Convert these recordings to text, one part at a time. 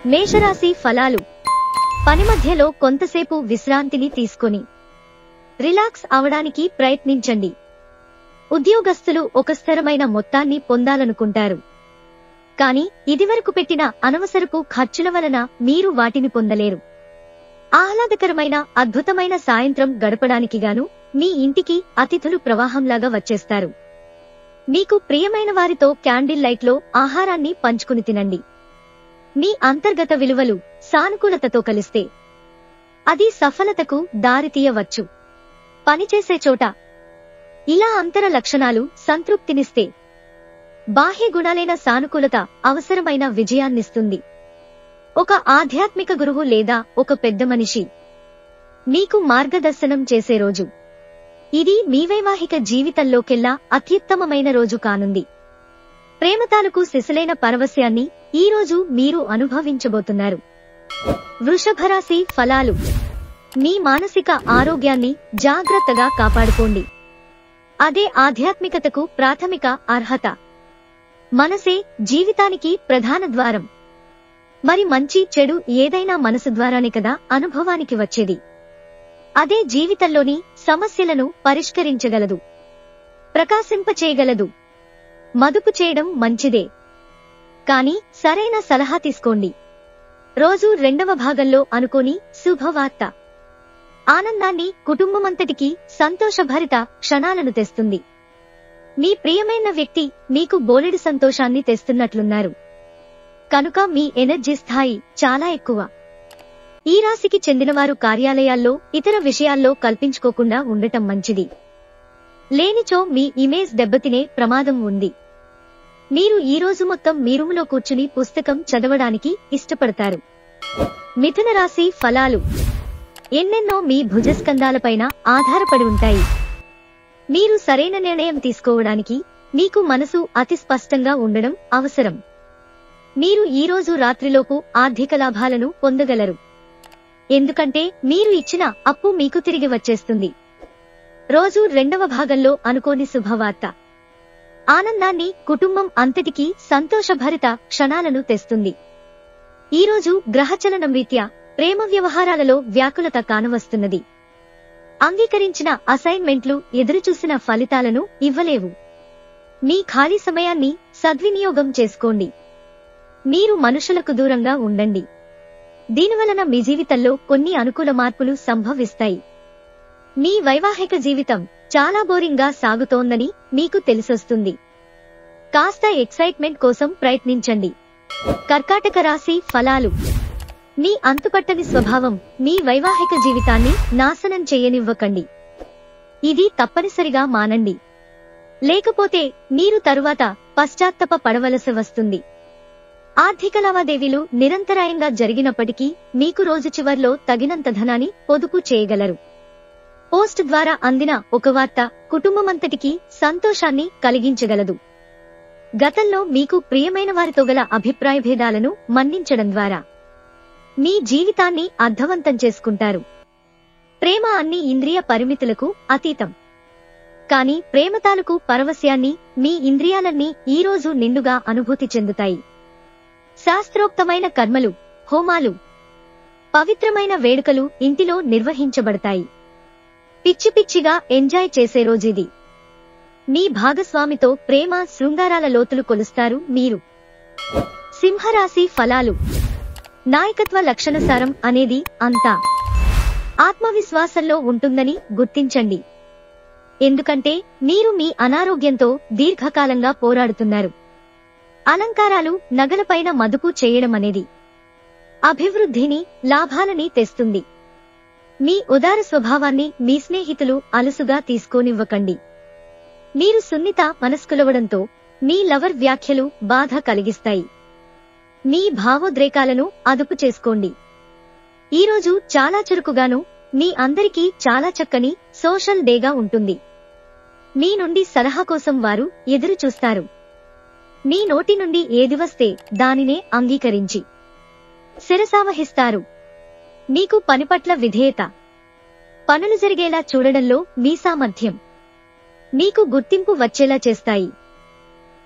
మేషరాశి ఫలాలు. పని మధ్యలో కొంతసేపు విశ్రాంతిని తీసుకొని రిలాక్స్ అవడానికి ప్రయత్నించండి. ఉద్యోగస్తులు ఒక స్థిరమైన మొత్తాన్ని పొందాలనుకుంటారు, కానీ ఇదివరకు పెట్టిన అనవసరపు ఖర్చుల వలన మీరు వాటిని పొందలేరు. ఆహ్లాదకరమైన అద్భుతమైన సాయంత్రం గడపడానికి గాను మీ ఇంటికి అతిథులు ప్రవాహంలాగా వచ్చేస్తారు. మీకు ప్రియమైన వారితో క్యాండిల్ లైట్లో ఆహారాన్ని పంచుకుని తినండి. మీ అంతర్గత విలువలు సానుకూలతతో కలిస్తే అది సఫలతకు దారితీయవచ్చు. పనిచేసే చోట ఇలా అంతర లక్షణాలు సంతృప్తినిస్తే బాహ్య గుణాలైన సానుకూలత అవసరమైన విజయాన్నిస్తుంది. ఒక ఆధ్యాత్మిక గురువు లేదా ఒక పెద్ద మనిషి మీకు మార్గదర్శనం చేసే రోజు ఇది. మీ వైవాహిక జీవితంలోకెల్లా అత్యుత్తమమైన రోజు కానుంది. ప్రేమతాలకు సిసలైన పరవశ్యాన్ని ఈ రోజు మీరు అనుభవించబోతున్నారు. వృషభరాశి ఫలాలు. మీ మానసిక ఆరోగ్యాన్ని జాగ్రత్తగా కాపాడుకోండి. అదే ఆధ్యాత్మికతకు ప్రాథమిక అర్హత. మనసే జీవితానికి ప్రధాన ద్వారం. మరి మంచి చెడు ఏదైనా మనసు ద్వారానే కదా అనుభవానికి వచ్చేది. అదే జీవితంలోని సమస్యలను పరిష్కరించగలదు, ప్రకాశింపచేయగలదు. మదుపు చేయడం మంచిదే, కానీ సరైన సలహా తీసుకోండి. రోజు రెండవ భాగంలో అనుకోని శుభవార్త ఆనందాన్ని, కుటుంబమంతటికీ సంతోషభరిత క్షణాలను తెస్తుంది. మీ ప్రియమైన వ్యక్తి మీకు బోలెడు సంతోషాన్ని తెస్తున్నట్లున్నారు కనుక మీ ఎనర్జీ స్థాయి చాలా ఎక్కువ. ఈ రాశికి చెందినవారు కార్యాలయాల్లో ఇతర విషయాల్లో కల్పించుకోకుండా ఉండటం మంచిది. లేనిచో మీ ఇమేజ్ దెబ్బతినే ప్రమాదం ఉంది. మీరు ఈ రోజు మొత్తం మీ రూములో కూర్చుని పుస్తకం చదవడానికి ఇష్టపడతారు. మిథున రాశి ఫలాలు. ఎన్నెన్నో మీ భుజస్కంధాలపైన ఆధారపడి ఉంటాయి. మీరు సరైన నిర్ణయం తీసుకోవడానికి మీకు మనసు అతి స్పష్టంగా ఉండడం అవసరం. మీరు ఈ రోజు రాత్రిలోపు ఆర్థిక లాభాలను పొందగలరు, ఎందుకంటే మీరు ఇచ్చిన అప్పు మీకు తిరిగి వచ్చేస్తుంది. రోజు రెండవ భాగంలో అనుకోని శుభవార్త ఆనందాన్ని, కుటుంబం అంతటికీ సంతోషభరిత క్షణాలను తెస్తుంది. ఈ రోజు గ్రహచలనం రీత్యా ప్రేమ వ్యవహారాలలో వ్యాకులత కానవస్తున్నది. అంగీకరించిన అసైన్మెంట్లు ఎదురుచూసిన ఫలితాలను ఇవ్వలేవు. మీ ఖాళీ సమయాన్ని సద్వినియోగం చేసుకోండి. మీరు మనుషులకు దూరంగా ఉండండి. దీనివలన మీ జీవితంలో కొన్ని అనుకూల మార్పులు సంభవిస్తాయి. మీ వైవాహిక జీవితం చాలా బోరింగ్ గా సాగుతోందని మీకు తెలిసొస్తుంది. కాస్త ఎక్సైట్మెంట్ కోసం ప్రయత్నించండి. కర్కాటక రాశి ఫలాలు. మీ అంతుపట్టని స్వభావం మీ వైవాహిక జీవితాన్ని నాశనం చేయనివ్వకండి. ఇది తప్పనిసరిగా మానండి, లేకపోతే మీరు తరువాత పశ్చాత్తాప పడవలసి వస్తుంది. ఆర్థిక లావాదేవీలు నిరంతరాయంగా జరిగినప్పటికీ మీకు రోజు చివర్లో తగినంత ధనాన్ని పొదుపు చేయగలరు. పోస్ట్ ద్వారా అందిన ఒక వార్త కుటుంబమంతటికీ సంతోషాన్ని కలిగించగలదు. గతంలో మీకు ప్రియమైన వారితో గల అభిప్రాయ భేదాలను మన్నించడం ద్వారా మీ జీవితాన్ని అర్థవంతం చేసుకుంటారు. ప్రేమ అన్ని ఇంద్రియ పరిమితులకు అతీతం, కానీ ప్రేమ తాలూకు పరవశ్యాన్ని మీ ఇంద్రియాలన్నీ ఈ రోజు నిండుగా అనుభూతి చెందుతాయి. శాస్త్రోక్తమైన కర్మలు, హోమాలు, పవిత్రమైన వేడుకలు ఇంటిలో నిర్వహించబడతాయి. పిచ్చి పిచ్చిగా ఎంజాయ్ చేసే రోజుది. మీ భాగస్వామితో ప్రేమ శృంగారాల లోతులు కొలుస్తారు మీరు. సింహరాశి ఫలాలు. నాయకత్వ లక్షణసారం అనేది అంతా ఆత్మవిశ్వాసంలో ఉంటుందని గుర్తించండి, ఎందుకంటే మీరు మీ అనారోగ్యంతో దీర్ఘకాలంగా పోరాడుతున్నారు. అలంకారాలు, నగలపైన మదుపు చేయడం అనేది అభివృద్ధిని, లాభాలని తెస్తుంది. మీ ఉదార స్వభావాన్ని మీ స్నేహితులు అలుసుగా తీసుకోనివ్వకండి. మీరు సున్నిత మనస్కులవడంతో మీ లవర్ వ్యాఖ్యలు బాధ కలిగిస్తాయి. మీ భావోద్రేకాలను అదుపు చేసుకోండి. ఈరోజు చాలా చురుకుగాను, మీ అందరికీ చాలా చక్కని సోషల్ డేగా ఉంటుంది. మీ నుండి సలహా కోసం వారు ఎదురు చూస్తారు. మీ నోటి నుండి ఏది వస్తే దానినే అంగీకరించి శిరసావహిస్తారు. మీకు పని పట్ల విధేయత, పనులు జరిగేలా చూడడంలో మీ సామర్థ్యం మీకు గుర్తింపు వచ్చేలా చేస్తాయి.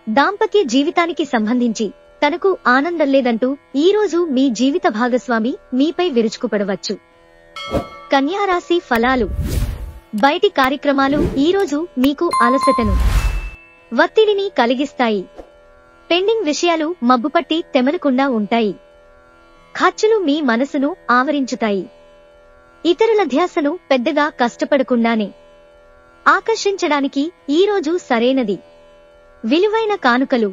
దాంపత్య జీవితానికి సంబంధించి తనకు ఆనందం లేదంటూ ఈరోజు మీ జీవిత భాగస్వామి మీపై విరుచుకుపడవచ్చు. కన్యారాశి ఫలాలు. బయటి కార్యక్రమాలు ఈరోజు మీకు అలసటను, ఒత్తిడిని కలిగిస్తాయి. పెండింగ్ విషయాలు మబ్బుపట్టి తెమలకుండా ఉంటాయి. ఖర్చులు మీ మనసును ఆవరించుతాయి. ఇతరుల ధ్యాసను పెద్దగా కష్టపడకుండానే ఆకర్షించడానికి ఈరోజు సరైనది. విలువైన కానుకలు,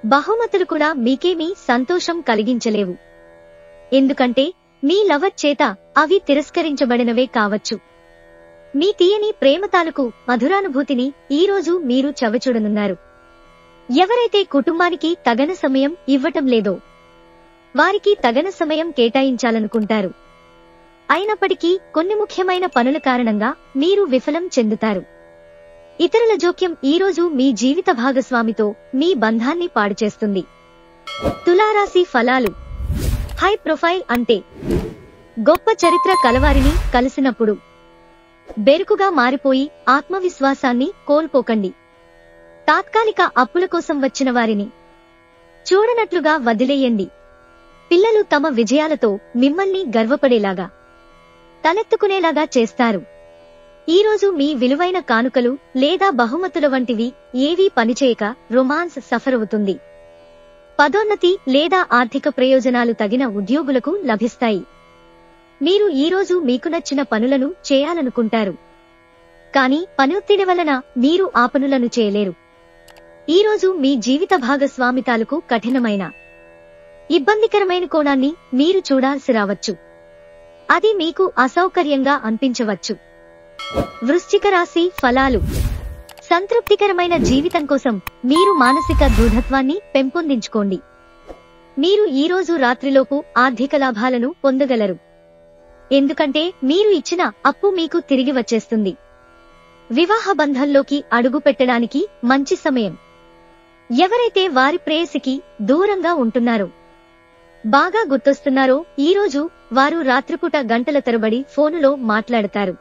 బహుమతులు కూడా మీకేమీ సంతోషం కలిగించలేవు. ఎందుకంటే మీ లవర్ చేత అవి తిరస్కరించబడినవే కావచ్చు. మీ తీయని ప్రేమ తాలూకు మధురానుభూతిని ఈరోజు మీరు చవిచూడనున్నారు. ఎవరైతే కుటుంబానికి తగన సమయం ఇవ్వటం లేదో వారికి తగన సమయం కేటాయించాలనుకుంటారు. అయినప్పటికీ కొన్ని ముఖ్యమైన పనుల కారణంగా మీరు విఫలం చెందుతారు. ఇతరుల జోక్యం ఈరోజు మీ జీవిత భాగస్వామితో మీ బంధాన్ని పాడుచేస్తుంది. తులారాశి ఫలాలు. హై ప్రొఫైల్ అంటే గొప్ప చరిత్ర కలవారిని కలిసినప్పుడు బెరుకుగా మారిపోయి ఆత్మవిశ్వాసాన్ని కోల్పోకండి. తాత్కాలిక అప్పుల కోసం వచ్చిన వారిని చూడనట్లుగా వదిలేయండి. పిల్లలు తమ విజయాలతో మిమ్మల్ని గర్వపడేలాగా, తలెత్తుకునేలాగా చేస్తారు. ఈరోజు మీ విలువైన కానుకలు లేదా బహుమతుల వంటివి ఏవీ పనిచేయక రొమాన్స్ సఫర్ అవుతుంది. పదోన్నతి లేదా ఆర్థిక ప్రయోజనాలు తగిన ఉద్యోగులకు లభిస్తాయి. మీరు ఈరోజు మీకు నచ్చిన పనులను చేయాలనుకుంటారు. కానీ పనొత్తిడి వలన మీరు ఆ పనులను చేయలేరు. ఈరోజు మీ జీవిత భాగస్వామి తాలూకు కఠినమైన, ఇబ్బందికరమైన కోణాన్ని మీరు చూడాల్సి రావచ్చు. అది మీకు అసౌకర్యంగా అనిపించవచ్చు. వృశ్చిక రాశి ఫలాలు. సంతృప్తికరమైన జీవితం కోసం మీరు మానసిక దృఢత్వాన్ని పెంపొందించుకోండి. మీరు ఈరోజు రాత్రిలోపు ఆర్థిక లాభాలను పొందగలరు. ఎందుకంటే మీరు ఇచ్చిన అప్పు మీకు తిరిగి వచ్చేస్తుంది. వివాహ బంధంలోకి అడుగు పెట్టడానికి మంచి సమయం. ఎవరైతే వారి ప్రేయసికి దూరంగా ఉంటున్నారో, బాగా గుర్తొస్తున్నారో ఈరోజు వారు రాత్రిపూట గంటల తరబడి ఫోనులో మాట్లాడతారు.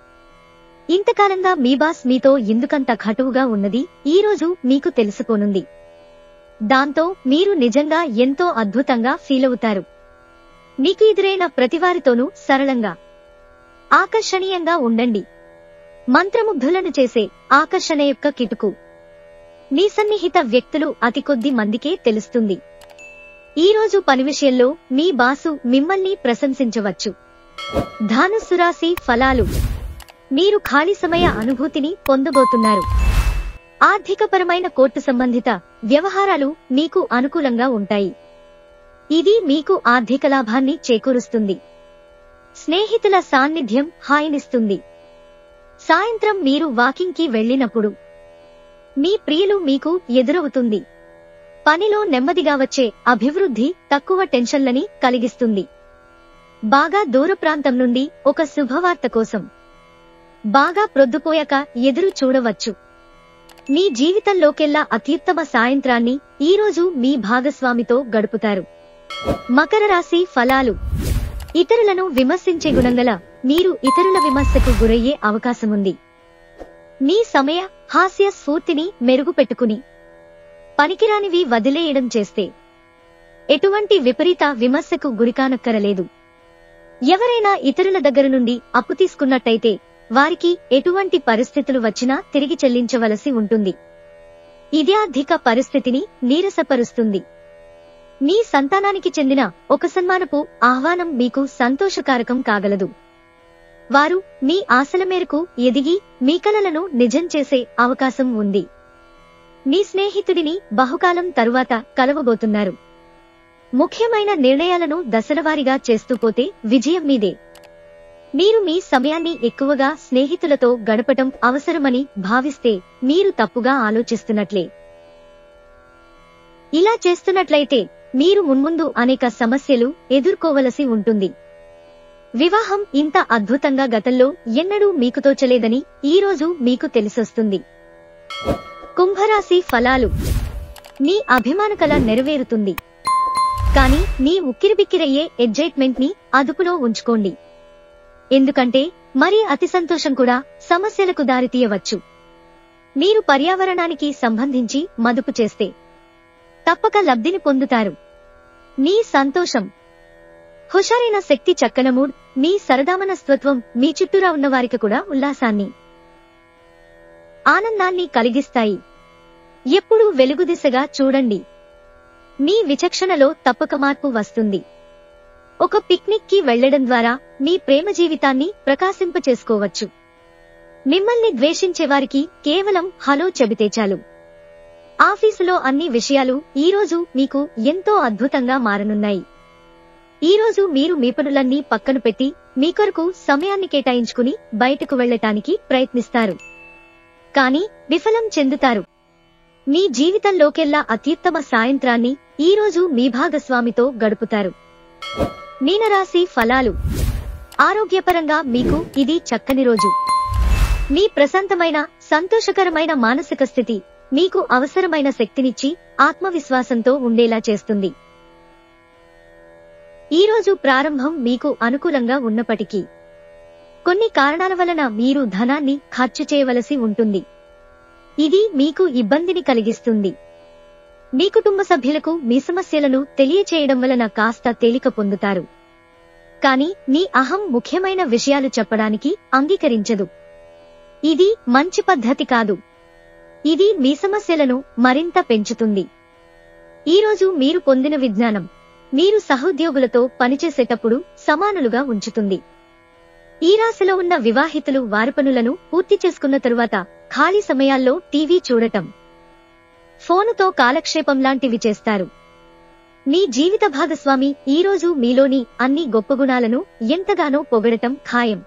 ఇంతకాలంగా మీ బాస్ మీతో ఎందుకంత కటువుగా ఉన్నది ఈరోజు మీకు తెలుసుకోనుంది. దాంతో మీరు నిజంగా ఎంతో అద్భుతంగా ఫీలవుతారు. మీకు ఎదురైన ప్రతివారితోనూ సరళంగా, ఆకర్షణీయంగా ఉండండి. మంత్రముగ్ధులను చేసే ఆకర్షణ యొక్క కిటుకు మీ సన్నిహిత వ్యక్తులు అతి కొద్ది మందికే తెలుస్తుంది. ఈరోజు పని విషయంలో మీ బాసు మిమ్మల్ని ప్రశంసించవచ్చు. ధనుస్సు రాశి ఫలాలు. మీరు ఖాళీ సమయ అనుభూతిని పొందబోతున్నారు. ఆర్థికపరమైన కోర్టు సంబంధిత వ్యవహారాలు మీకు అనుకూలంగా ఉంటాయి. ఇది మీకు ఆర్థిక లాభాన్ని చేకూరుస్తుంది. స్నేహితుల సాన్నిధ్యం హాయినిస్తుంది. సాయంత్రం మీరు వాకింగ్ కి వెళ్ళినప్పుడు మీ ప్రియులు మీకు ఎదురవుతుంది. పనిలో నెమ్మదిగా వచ్చే అభివృద్ధి తక్కువ టెన్షన్లని కలిగిస్తుంది. బాగా దూర ప్రాంతం నుండి ఒక శుభవార్త కోసం బాగా ప్రొద్దుపోయాక ఎదురు చూడవచ్చు. మీ జీవితంలోకెల్లా అత్యుత్తమ సాయంత్రాన్ని ఈరోజు మీ భాగస్వామితో గడుపుతారు. మకర రాశి ఫలాలు. ఇతరులను విమర్శించే గుణంగల మీరు ఇతరుల విమర్శకు గురయ్యే అవకాశముంది. మీ సమయ హాస్య స్ఫూర్తిని మెరుగుపెట్టుకుని పనికిరానివి వదిలేయడం చేస్తే ఎటువంటి విపరీత విమర్శకు గురికానక్కరలేదు. ఎవరైనా ఇతరుల దగ్గర నుండి అప్పు తీసుకున్నట్టయితే వారికి ఎటువంటి పరిస్థితులు వచ్చినా తిరిగి చెల్లించవలసి ఉంటుంది. ఇది ఆర్థిక పరిస్థితిని నీరసపరుస్తుంది. మీ సంతానానికి చెందిన ఒక సన్మానపు ఆహ్వానం మీకు సంతోషకారకం కాగలదు. వారు మీ ఆశల మేరకు ఎదిగి మీ కలలను నిజం చేసే అవకాశం ఉంది. మీ స్నేహితుడిని బహుకాలం తరువాత కలవబోతున్నారు. ముఖ్యమైన నిర్ణయాలను దశలవారీగా చేస్తూ పోతే విజయం మీదే. మీరు మీ సమయాన్ని ఎక్కువగా స్నేహితులతో గడపటం అవసరమని భావిస్తే మీరు తప్పుగా ఆలోచిస్తున్నట్లే. ఇలా చేస్తున్నట్లయితే మీరు మున్ముందు అనేక సమస్యలు ఎదుర్కోవలసి ఉంటుంది. వివాహం ఇంత అద్భుతంగా గతంలో ఎన్నడూ మీకు తోచలేదని ఈరోజు మీకు తెలిసొస్తుంది. కుంభరాశి ఫలాలు. మీ అభిమాన కల నెరవేరుతుంది. కానీ మీ ఉక్కిరిబిక్కిరయ్యే ఎగ్జైట్మెంట్ ని అదుపులో ఉంచుకోండి. ఎందుకంటే మరీ అతి సంతోషం కూడా సమస్యలకు దారితీయవచ్చు. మీరు పర్యావరణానికి సంబంధించి మదుపు చేస్తే తప్పక లబ్ధిని పొందుతారు. మీ సంతోషం. హుషారైన శక్తి, చక్కన మూడ్, మీ సరదామనస్తత్వం మీ చుట్టూరా ఉన్నవారికి కూడా ఉల్లాసాన్ని, ఆనందాన్ని కలిగిస్తాయి. ఎప్పుడూ వెలుగు దిశగా చూడండి. మీ విచక్షణలో తప్పక మార్పు వస్తుంది. ఒక పిక్నిక్ కి వెళ్లడం ద్వారా మీ ప్రేమ జీవితాన్ని ప్రకాశింపచేసుకోవచ్చు. మిమ్మల్ని ద్వేషించేవారికి కేవలం హలో చెబితే చాలు. ఆఫీసులో అన్ని విషయాలు ఈరోజు మీకు ఎంతో అద్భుతంగా మారనున్నాయి. ఈరోజు మీరు మీ పనులన్నీ పక్కన పెట్టి మీ కొరకు సమయాన్ని కేటాయించుకుని బయటకు వెళ్లటానికి ప్రయత్నిస్తారు. కానీ విఫలం చెందుతారు. మీ జీవితంలోకెల్లా అత్యుత్తమ సాయంత్రాన్ని ఈరోజు మీ భాగస్వామితో గడుపుతారు. మీనరాశి ఫలాలు. ఆరోగ్యపరంగా మీకు ఇది చక్కని రోజు. మీ ప్రశాంతమైన, సంతోషకరమైన మానసిక స్థితి మీకు అవసరమైన శక్తినిచ్చి ఆత్మవిశ్వాసంతో ఉండేలా చేస్తుంది. ఈరోజు ప్రారంభం మీకు అనుకూలంగా ఉన్నప్పటికీ కొన్ని కారణాల వలన మీరు ధనాన్ని ఖర్చు చేయవలసి ఉంటుంది. ఇది మీకు ఇబ్బందిని కలిగిస్తుంది. మీ కుటుంబ సభ్యులకు మీ సమస్యలను తెలియచేయడం వలన కాస్త తేలిక పొందుతారు. కానీ మీ అహం ముఖ్యమైన విషయాలు చెప్పడానికి అంగీకరించదు. ఇది మంచి పద్ధతి కాదు. ఇది మీ సమస్యలను మరింత పెంచుతుంది. ఈరోజు మీరు పొందిన విజ్ఞానం మీరు సహోద్యోగులతో పనిచేసేటప్పుడు సమానులుగా ఉంచుతుంది. ఈ రాశిలో ఉన్న వివాహితులు వారి పనులను పూర్తి చేసుకున్న తరువాత ఖాళీ సమయాల్లో టీవీ చూడటం, ఫోనుతో కాలక్షేపం లాంటివి చేస్తారు. మీ జీవిత భాగస్వామి ఈరోజు మీలోని అన్ని గొప్ప గుణాలను ఎంతగానో పొగడటం ఖాయం.